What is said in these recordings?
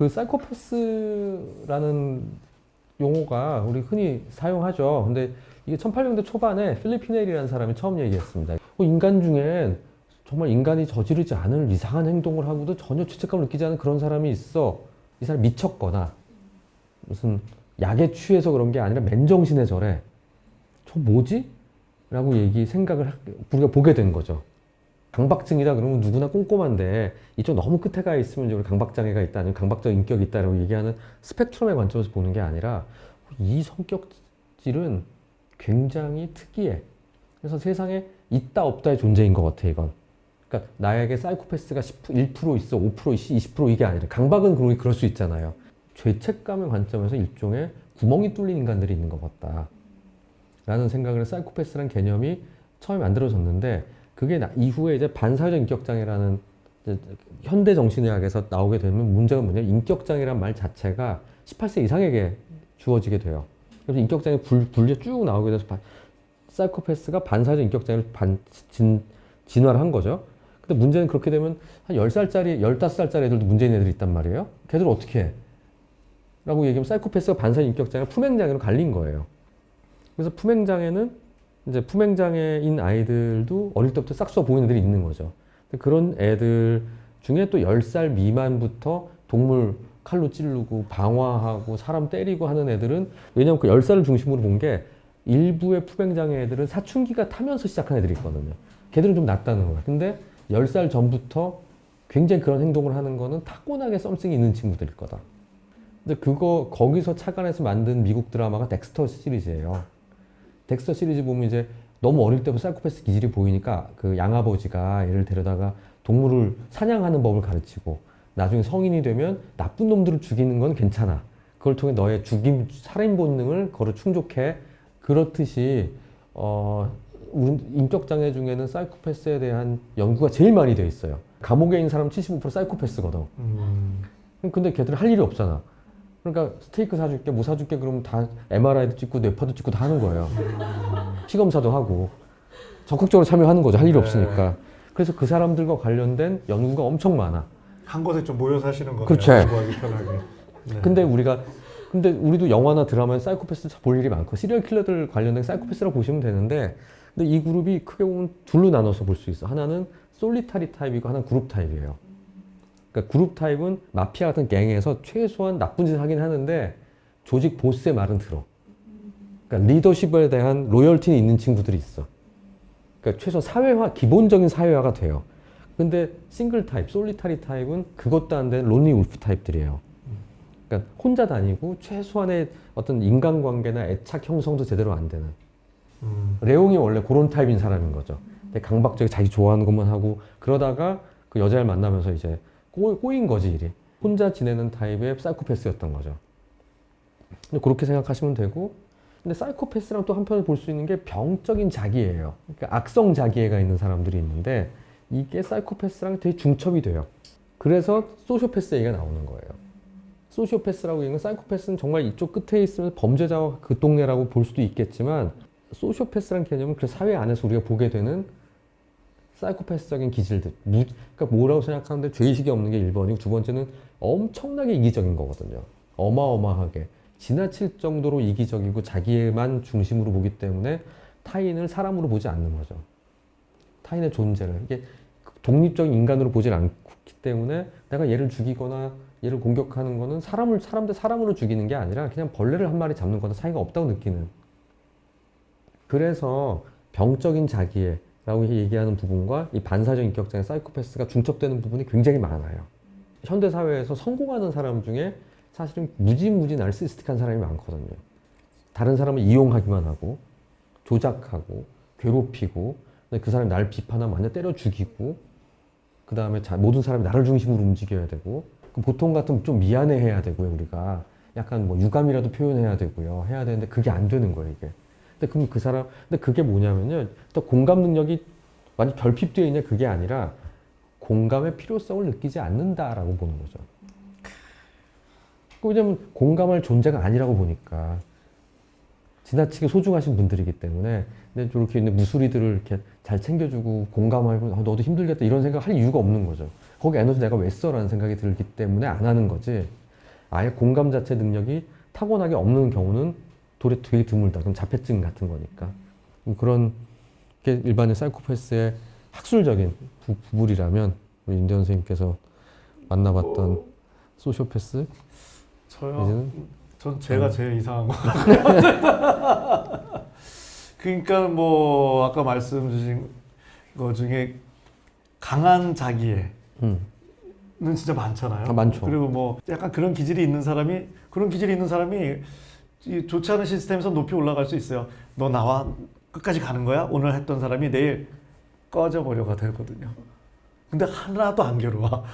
그 사이코패스라는 용어가 우리 흔히 사용하죠. 근데 이게 1800년대 초반에 필립 히넬이라는 사람이 처음 얘기했습니다. 인간 중엔 정말 인간이 저지르지 않을 이상한 행동을 하고도 전혀 죄책감을 느끼지 않은 그런 사람이 있어. 이 사람이 미쳤거나 무슨 약에 취해서 그런 게 아니라 맨정신에 저래. 저 뭐지? 라고 생각을 우리가 보게 된 거죠. 강박증이다 그러면 누구나 꼼꼼한데 이쪽 너무 끝에 가 있으면 이제 강박장애가 있다, 아니면 강박적 인격이 있다라고 얘기하는 스펙트럼의 관점에서 보는 게 아니라 이 성격질은 굉장히 특이해. 그래서 세상에 있다 없다의 존재인 것 같아, 이건. 그러니까 나에게 사이코패스가 1% 있어, 5% 있어, 20% 이게 아니라 강박은 그럴 수 있잖아요. 죄책감의 관점에서 일종의 구멍이 뚫린 인간들이 있는 것 같다 라는 생각을 사이코패스라는 개념이 처음에 만들어졌는데, 그게 이후에 이제 반사회적 인격장애라는 현대 정신의학에서 나오게 되면 문제가 뭐냐면, 인격장애란 말 자체가 18세 이상에게 주어지게 돼요. 그래서 인격장애 분류 쭉 나오게 돼서 사이코패스가 반사회적 인격장애를 진화를 한 거죠. 근데 문제는 그렇게 되면 한 10살짜리, 15살짜리 애들도 문제인 애들이 있단 말이에요. 걔들 어떻게 해? 라고 얘기하면 사이코패스가 반사회적 인격장애를 품행장애로 갈린 거예요. 그래서 품행장애인 아이들도 어릴 때부터 싹수가 보이는 애들이 있는 거죠. 그런 애들 중에 또 10살 미만부터 동물 칼로 찌르고 방화하고 사람 때리고 하는 애들은, 왜냐면 그 10살을 중심으로 본 게 일부의 품행장애 애들은 사춘기가 타면서 시작한 애들이 있거든요. 걔들은 좀 낫다는 거야. 근데 10살 전부터 굉장히 그런 행동을 하는 거는 타고나게 썸씽이 있는 친구들일 거다. 근데 거기서 착안해서 만든 미국 드라마가 덱스터 시리즈예요. 덱스터 시리즈 보면 이제 너무 어릴 때부터 사이코패스 기질이 보이니까 그 양아버지가 얘를 데려다가 동물을 사냥하는 법을 가르치고, 나중에 성인이 되면 나쁜 놈들을 죽이는 건 괜찮아. 그걸 통해 너의 살인 본능을 충족해. 그렇듯이 인격장애 중에는 사이코패스에 대한 연구가 제일 많이 돼 있어요. 감옥에 있는 사람 75% 사이코패스거든. 근데 걔들은 할 일이 없잖아. 그러니까 스테이크 사줄게, 뭐 사줄게 그러면 다 MRI도 찍고 뇌파도 찍고 다 하는 거예요. 피검사도 하고 적극적으로 참여하는 거죠. 할 일이 없으니까. 그래서 그 사람들과 관련된 연구가 엄청 많아. 한 곳에 좀 모여 사시는 거네요. 그렇죠. 연구하기 편하게. 네. 근데 우리도 영화나 드라마에 사이코패스 볼 일이 많고, 시리얼 킬러들 관련된 사이코패스라고 보시면 되는데, 근데 이 그룹이 크게 보면 둘로 나눠서 볼 수 있어. 하나는 솔리타리 타입이고 하나는 그룹 타입이에요. 그러니까 그룹 타입은 마피아 같은 갱에서 최소한 나쁜 짓을 하긴 하는데 조직 보스의 말은 들어. 그러니까 리더십에 대한 로열티는 있는 친구들이 있어. 그러니까 최소 기본적인 사회화가 돼요. 근데 싱글 타입, 솔리타리 타입은 그것도 안 되는 론리 울프 타입들이에요. 그러니까 혼자 다니고 최소한의 어떤 인간관계나 애착 형성도 제대로 안 되는. 레옹이 원래 그런 타입인 사람인 거죠. 강박적이 자기 좋아하는 것만 하고, 그러다가 그 여자를 만나면서 이제 꼬인 거지, 일이. 혼자 지내는 타입의 사이코패스였던 거죠. 근데 그렇게 생각하시면 되고, 근데 사이코패스랑 또 한편을 볼 수 있는 게 병적인 자기애예요. 그러니까 악성 자기애가 있는 사람들이 있는데, 이게 사이코패스랑 되게 중첩이 돼요. 그래서 소시오패스 얘기가 나오는 거예요. 소시오패스라고 얘기하는 건, 사이코패스는 정말 이쪽 끝에 있으면 범죄자와 그 동네라고 볼 수도 있겠지만, 소시오패스라는 개념은 그 사회 안에서 우리가 보게 되는 사이코패스적인 기질들. 그러니까 뭐라고 생각하는데 죄의식이 없는 게 1번이고, 두 번째는 엄청나게 이기적인 거거든요. 어마어마하게. 지나칠 정도로 이기적이고 자기만 중심으로 보기 때문에 타인을 사람으로 보지 않는 거죠. 타인의 존재를. 이게 독립적인 인간으로 보질 않기 때문에 내가 얘를 죽이거나 얘를 공격하는 거는 사람 대 사람으로 죽이는 게 아니라 그냥 벌레를 한 마리 잡는 거나 사이가 없다고 느끼는. 그래서 병적인 자기애라고 얘기하는 부분과 이 반사적 인격장애 사이코패스가 중첩되는 부분이 굉장히 많아요. 현대사회에서 성공하는 사람 중에 사실은 무지무지 나르시스틱한 사람이 많거든요. 다른 사람을 이용하기만 하고, 조작하고, 괴롭히고, 그 사람이 나를 비판하면 완전 때려 죽이고, 그 다음에 모든 사람이 나를 중심으로 움직여야 되고, 보통 같으면 좀 미안해해야 되고요, 우리가. 약간 뭐 유감이라도 표현해야 되고요. 해야 되는데 그게 안 되는 거예요, 이게. 근데 그게 뭐냐면요. 또 공감 능력이 완전 결핍되어 있냐, 그게 아니라 공감의 필요성을 느끼지 않는다라고 보는 거죠. 왜냐면 공감할 존재가 아니라고 보니까. 지나치게 소중하신 분들이기 때문에. 근데 저렇게 있는 무수리들을 이렇게 잘 챙겨주고 공감하고, 너도 힘들겠다 이런 생각 할 이유가 없는 거죠. 거기 에너지 내가 왜 써? 라는 생각이 들기 때문에 안 하는 거지. 아예 공감 자체 능력이 타고나게 없는 경우는 되게 드물다. 그럼 자폐증 같은 거니까. 그런 게 일반의 사이코패스의 학술적인 부분이라면 우리 임대원 선생님께서 만나봤던 소시오패스? 저요? 전 제가 제일 이상한 것 같아요. 그러니까 뭐 아까 말씀 주신 거 중에 강한 자기애는 진짜 많잖아요. 아, 많죠. 그리고 뭐 약간 그런 기질이 있는 사람이 이 좋지 않은 시스템에서 높이 올라갈 수 있어요. 너 나와 끝까지 가는 거야? 오늘 했던 사람이 내일 꺼져버려가 되거든요. 근데 하나도 안 괴로워.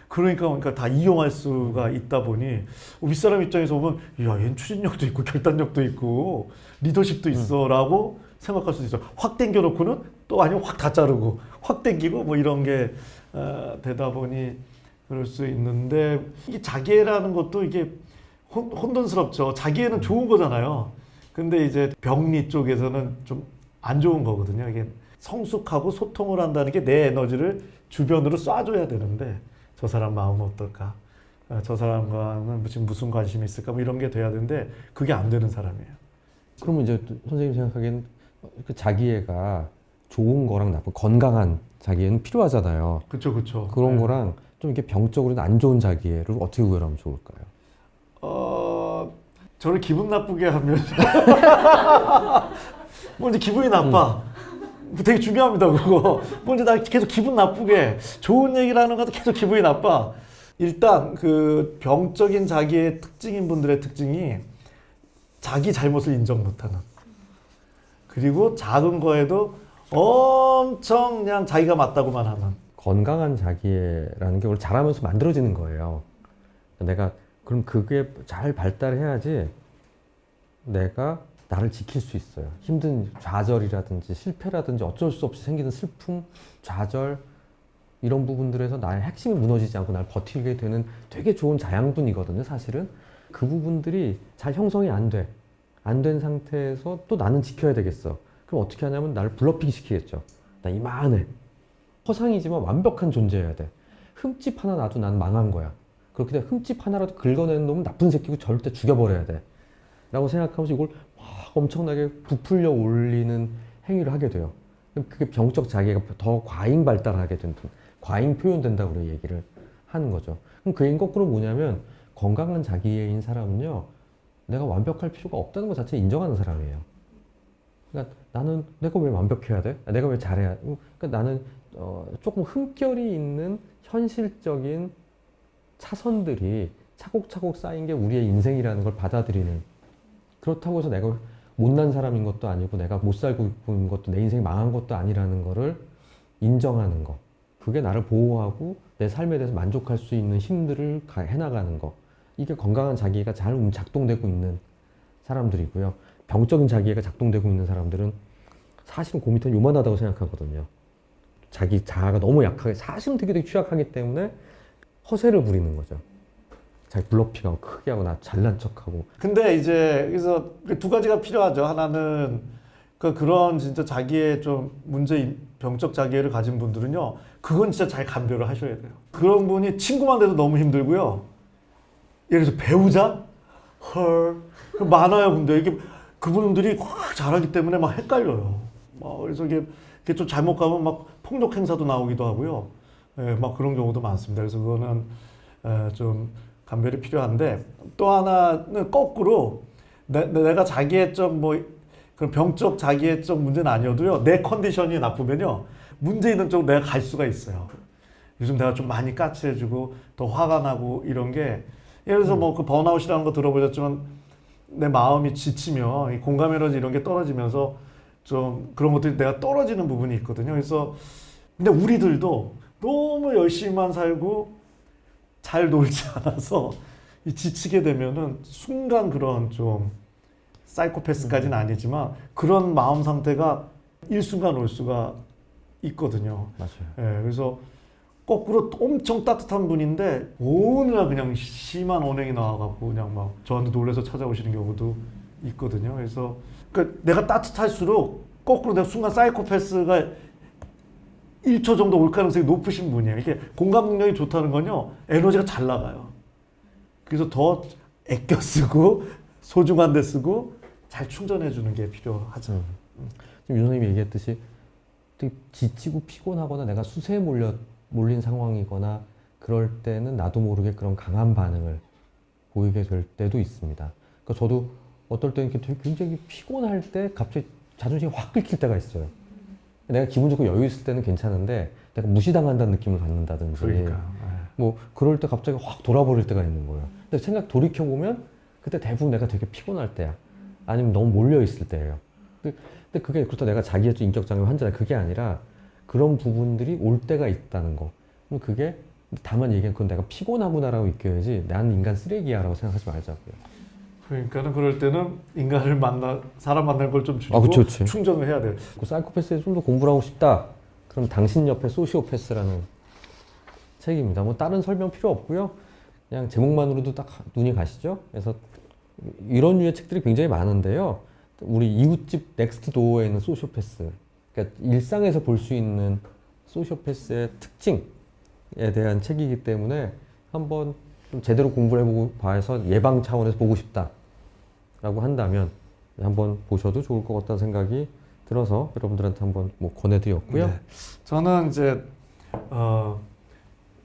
그러니까 다 이용할 수가 있다 보니 윗사람 입장에서 보면 야, 얘는 추진력도 있고 결단력도 있고 리더십도 있어라고 생각할 수도 있어. 확 당겨놓고는 또 아니면 확 다 자르고 확 당기고 뭐 이런 게 되다 보니 그럴 수 있는데 이게 자기애라는 것도 이게 혼돈스럽죠. 자기애는 좋은 거잖아요. 근데 이제 병리 쪽에서는 좀 안 좋은 거거든요. 이게 성숙하고 소통을 한다는 게 내 에너지를 주변으로 쏴줘야 되는데 저 사람 마음은 어떨까? 저 사람과는 무슨 관심이 있을까? 뭐 이런 게 돼야 되는데 그게 안 되는 사람이에요. 그러면 이제 선생님 생각하기엔 그 자기애가 좋은 거랑 나쁜 건강한 자기애는 필요하잖아요. 그렇죠. 그런 네. 거랑 좀 이렇게 병적으로는 안 좋은 자기애를 어떻게 구별하면 좋을까요? 저를 기분 나쁘게 하면 먼저 기분이 나빠. 되게 중요합니다, 그거. 먼저 나 계속 기분 나쁘게 좋은 얘기를 하는 것도 계속 기분이 나빠. 일단 그 병적인 자기의 특징인 분들의 특징이 자기 잘못을 인정 못하는. 그리고 작은 거에도 엄청 그냥 자기가 맞다고만 하는. 건강한 자기애라는 게 원래 자라면서 만들어지는 거예요. 내가 그럼 그게 잘 발달해야지 내가 나를 지킬 수 있어요. 힘든 좌절이라든지 실패라든지 어쩔 수 없이 생기는 슬픔, 좌절 이런 부분들에서 나의 핵심이 무너지지 않고 나를 버티게 되는 되게 좋은 자양분이거든요. 사실은 그 부분들이 잘 형성이 안 돼. 안 된 상태에서 또 나는 지켜야 되겠어. 그럼 어떻게 하냐면 나를 블러핑 시키겠죠. 나 이만해. 허상이지만 완벽한 존재여야 돼. 흠집 하나 나도 난 망한 거야. 그렇게 되면 흠집 하나라도 긁어내는 놈은 나쁜 새끼고 절대 죽여버려야 돼. 라고 생각하면서 이걸 막 엄청나게 부풀려 올리는 행위를 하게 돼요. 그럼 그게 병적 자기가 더 과잉 발달하게 된다. 과잉 표현된다고 우리가 얘기를 하는 거죠. 그럼 그 얘기는 거꾸로 뭐냐면 건강한 자기애인 사람은요. 내가 완벽할 필요가 없다는 것 자체를 인정하는 사람이에요. 그러니까 나는 내가 왜 완벽해야 돼? 내가 왜 잘해야 돼? 그러니까 나는 조금 흠결이 있는 현실적인 차선들이 차곡차곡 쌓인 게 우리의 인생이라는 걸 받아들이는 그렇다고 해서 내가 못난 사람인 것도 아니고 내가 못 살고 있는 것도 내 인생이 망한 것도 아니라는 거를 인정하는 거 그게 나를 보호하고 내 삶에 대해서 만족할 수 있는 힘들을 해나가는 거 이게 건강한 자기애가 잘 작동되고 있는 사람들이고요. 병적인 자기애가 작동되고 있는 사람들은 사실은 그 밑에 요만하다고 생각하거든요. 자기 자아가 너무 약하게 사실은 되게 취약하기 때문에 허세를 부리는 거죠. 자기 블러핑하고 크게 하고 나 잘난 척하고. 근데 이제 그래서 두 가지가 필요하죠. 하나는 그런 진짜 자기의 좀 병적 자기애를 가진 분들은요. 그건 진짜 잘 감별을 하셔야 돼요. 그런 분이 친구만 돼도 너무 힘들고요. 예를 들어서 배우자? 헐. 많아요. 근데 이게 그분들이 확 잘하기 때문에 막 헷갈려요. 그래서 이게 좀 잘못 가면 막 폭력 행사도 나오기도 하고요. 예, 막 그런 경우도 많습니다. 그래서 그거는 좀 감별이 필요한데 또 하나는 거꾸로 내가 자기애적 그런 병적 자기애적 문제는 아니어도요. 내 컨디션이 나쁘면요. 문제 있는 쪽으로 내가 갈 수가 있어요. 요즘 내가 좀 많이 까칠해지고 더 화가 나고 이런 게 예를 들어서 그 번아웃이라는 거 들어보셨지만 내 마음이 지치면 이 공감 에너지 이런 게 떨어지면서 좀 그런 것들이 내가 떨어지는 부분이 있거든요. 그래서 근데 우리들도 너무 열심히만 살고 잘 놀지 않아서 지치게 되면은 순간 그런 좀 사이코패스까지는 아니지만 그런 마음 상태가 일순간 올 수가 있거든요. 맞아요. 예, 그래서 거꾸로 엄청 따뜻한 분인데 어느 날 그냥 심한 언행이 나와갖고 그냥 막 저한테 놀라서 찾아오시는 경우도 있거든요. 그래서 그러니까 내가 따뜻할수록 거꾸로 내가 순간 사이코패스가 1초 정도 올 가능성이 높으신 분이에요. 이게 공감 능력이 좋다는 건요. 에너지가 잘 나가요. 그래서 더 아껴 쓰고 소중한 데 쓰고 잘 충전해 주는 게 필요하죠. 지금 윤 선생님이 얘기했듯이 되게 지치고 피곤하거나 내가 수세에 몰린 상황이거나 그럴 때는 나도 모르게 그런 강한 반응을 보이게 될 때도 있습니다. 그러니까 저도 어떨 때는 이렇게 되게 굉장히 피곤할 때 갑자기 자존심이 확 긁힐 때가 있어요. 내가 기분 좋고 여유 있을 때는 괜찮은데 내가 무시당한다는 느낌을 받는다든지 그러니까. 뭐 그럴 때 갑자기 확 돌아버릴 때가 있는 거예요. 근데 돌이켜보면 그때 대부분 내가 되게 피곤할 때야. 아니면 너무 몰려있을 때예요. 근데 그게 그렇다고 내가 자기애적 인격장애 환자다 그게 아니라 그런 부분들이 올 때가 있다는 거. 그럼 그게 다만 얘기한 그건 내가 피곤하구나라고 느껴야지 나는 인간 쓰레기야라고 생각하지 말자고요. 그러니까는 그럴 때는 사람 만날 걸 좀 줄이고 그치, 그치. 충전을 해야 돼요. 그 사이코패스에 좀 더 공부를 하고 싶다. 그럼 당신 옆에 소시오패스라는 책입니다. 뭐 다른 설명 필요 없고요. 그냥 제목만으로도 딱 눈이 가시죠. 그래서 이런 류의 책들이 굉장히 많은데요. 우리 이웃집 넥스트 도어에 있는 소시오패스, 그러니까 일상에서 볼 수 있는 소시오패스의 특징에 대한 책이기 때문에 한번 좀 제대로 공부를 해보고 봐서 예방 차원에서 보고 싶다라고 한다면 한번 보셔도 좋을 것 같다는 생각이 들어서 여러분들한테 한번 뭐 권해드렸고요. 네. 저는 이제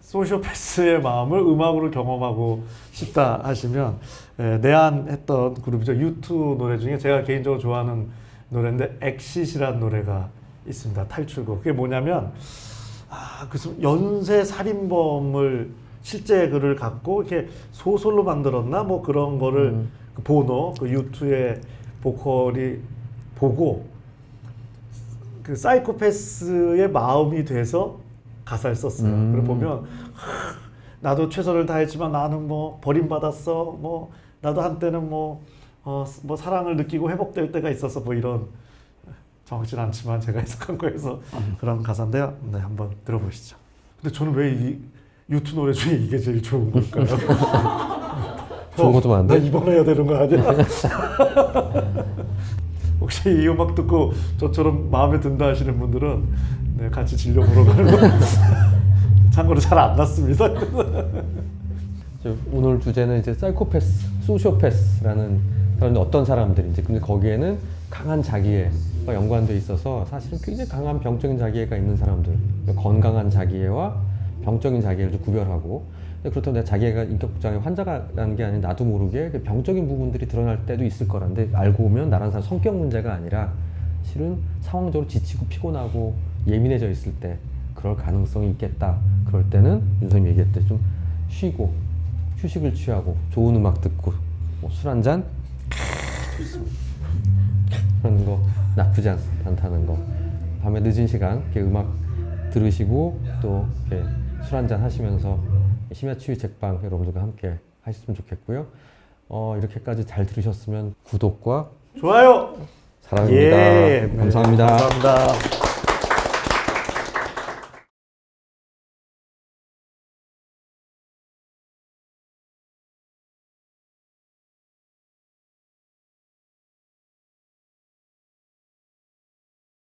소시오패스의 마음을 음악으로 경험하고 싶다 하시면 내한했던 그룹이죠. U2 노래 중에 제가 개인적으로 좋아하는 노래인데 엑싯이라는 노래가 있습니다. 탈출곡. 그게 뭐냐면 그 연쇄 살인범을 실제 글을 갖고 이렇게 소설로 만들었나 뭐 그런 거를 그 보노 그 U2의 보컬이 보고 그 사이코패스의 마음이 돼서 가사를 썼어요. 그걸 보면 나도 최선을 다했지만 나는 뭐 버림받았어. 뭐 나도 한때는 뭐 사랑을 느끼고 회복될 때가 있어서 뭐 이런 정확진 않지만 제가 해석한 거에서 그런 가사인데요. 네, 한번 들어보시죠. 근데 저는 왜 이 U2 노래 중에 이게 제일 좋은 걸까요? 좋은 것도 많은데? 나 입원해야 되는 거 아니야? 혹시 이 음악 듣고 저처럼 마음에 든다 하시는 분들은 네, 같이 진료 보러 가는 거 참고로 잘 안 났습니다. 오늘 주제는 이제 사이코패스, 소시오패스라는 그런 어떤 사람들인지, 근데 거기에는 강한 자기애가 연관돼 있어서 사실은 굉장히 강한 병적인 자기애가 있는 사람들, 건강한 자기애와 병적인 자기애를 좀 구별하고, 그렇다고 내가 자기애가 인격장애 환자라는 게 아니라 나도 모르게 병적인 부분들이 드러날 때도 있을 거란데, 알고 보면 나라는 사람 성격 문제가 아니라 실은 상황적으로 지치고 피곤하고 예민해져 있을 때 그럴 가능성이 있겠다. 그럴 때는 윤 선생님이 얘기했듯이 좀 쉬고 휴식을 취하고 좋은 음악 듣고 뭐 술 한 잔 하는 거 나쁘지 않다는 거. 밤에 늦은 시간 이렇게 음악 들으시고 또 이렇게 술 한 잔 하시면서 심야치유 책방 여러분들과 함께 하셨으면 좋겠고요. 이렇게까지 잘 들으셨으면 구독과 좋아요. 사랑합니다. 예, 감사합니다. 네, 감사합니다.